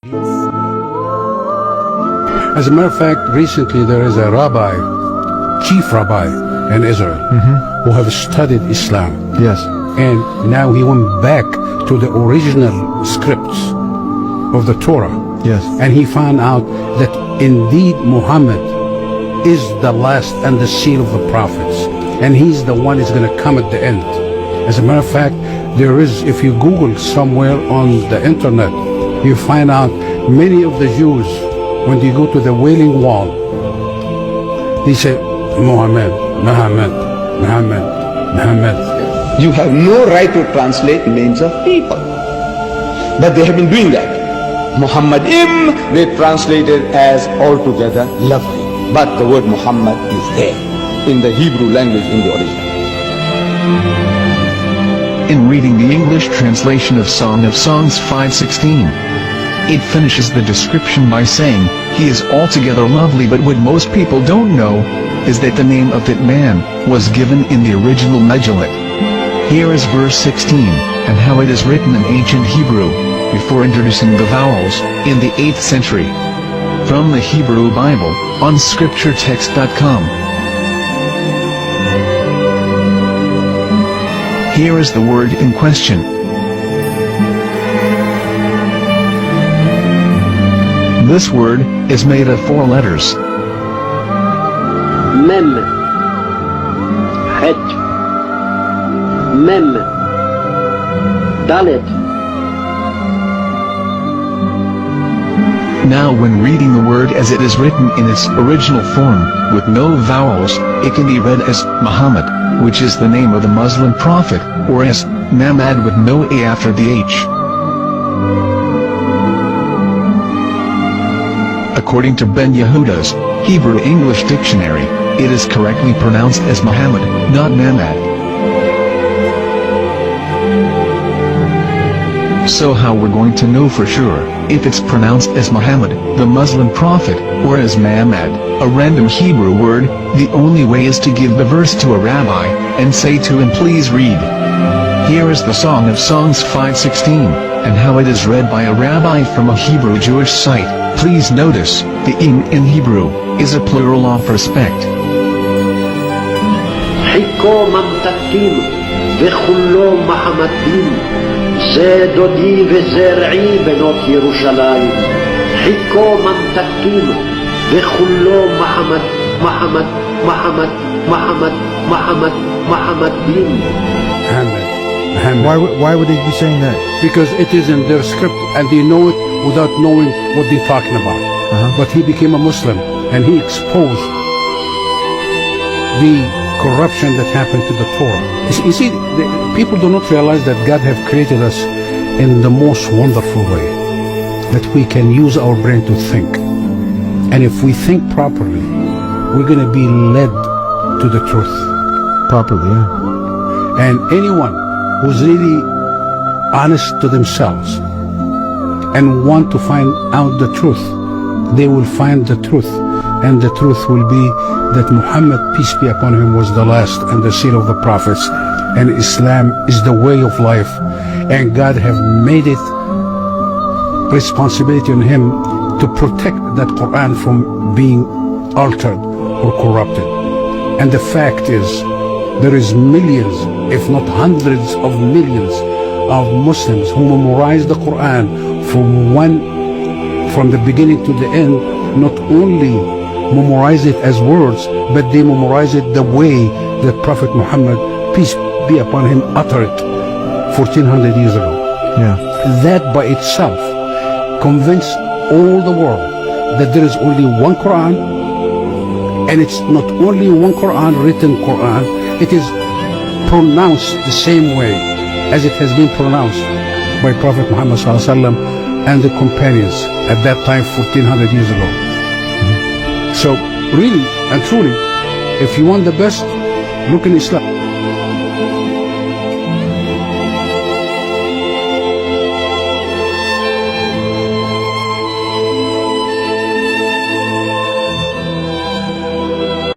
As a matter of fact, recently there is a rabbi, chief rabbi in Israel, who have studied Islam. Yes. And now he went back to the original scripts of the Torah. Yes. And he found out that indeed Muhammad is the last and the seal of the prophets. And he's the one who's going to come at the end. As a matter of fact, there is, if you Google somewhere on the internet, you find out many of the Jews, when they go to the Wailing Wall, they say, Muhammad, Muhammad, Muhammad, Muhammad. You have no right to translate names of people. But they have been doing that. Muhammadim, they translated as altogether lovely. But the word Muhammad is there in the Hebrew language in the original. In reading the English translation of Song of Songs 5:16, it finishes the description by saying, he is altogether lovely, but what most people don't know is that the name of that man was given in the original Megillah. Here is verse 16, and how it is written in ancient Hebrew, before introducing the vowels, in the 8th century. From the Hebrew Bible, on scripturetext.com. Here is the word in question. This word is made of 4 letters. Mem, Het, Mem, Dalet. Now when reading the word as it is written in its original form, with no vowels, it can be read as Muhammad, which is the name of the Muslim prophet, or as Mamad with no A after the H. According to Ben Yehuda's Hebrew English Dictionary, it is correctly pronounced as Muhammad, not Mamad. So how we're going to know for sure if it's pronounced as Muhammad, the Muslim prophet, or as Mamad, a random Hebrew word? The only way is to give the verse to a rabbi and say to him, please read. Here is the Song of Songs 5:16, and how it is read by a rabbi from a Hebrew Jewish site. Please notice, the in Hebrew is a plural of respect. חיכו ממתקים וכולו מחמדים, זה דודי וזרעי בנות ירושלים. חיכו ממתקים וכולו מחמד, מחמד, מחמד, מחמד, מחמד, מחמדים. Muhammad, Muhammad. Why would they be saying that? Because it is in their script and they know it without knowing what they're talking about. But he became a Muslim and he exposed the corruption that happened to the Torah. You see, people do not realize that God have created us in the most wonderful way, that we can use our brain to think. And if we think properly, we're going to be led to the truth. Properly, yeah. And anyone who's really honest to themselves and want to find out the truth, they will find the truth. And the truth will be that Muhammad, peace be upon him, was the last and the seal of the prophets. And Islam is the way of life. And God have made it responsibility on him to protect that Quran from being altered or corrupted. And the fact is, there is millions, if not hundreds of millions of Muslims who memorize the Quran from the beginning to the end. Not only memorize it as words, but they memorize it the way that Prophet Muhammad, peace be upon him, uttered 1400 years ago. Yeah. That by itself convinced all the world that there is only one Quran, and it's not only one Quran, written Quran, it is pronounced the same way as it has been pronounced by Prophet Muhammad ﷺ and the companions at that time 1400 years ago. So really and truly, if you want the best, look in Islam.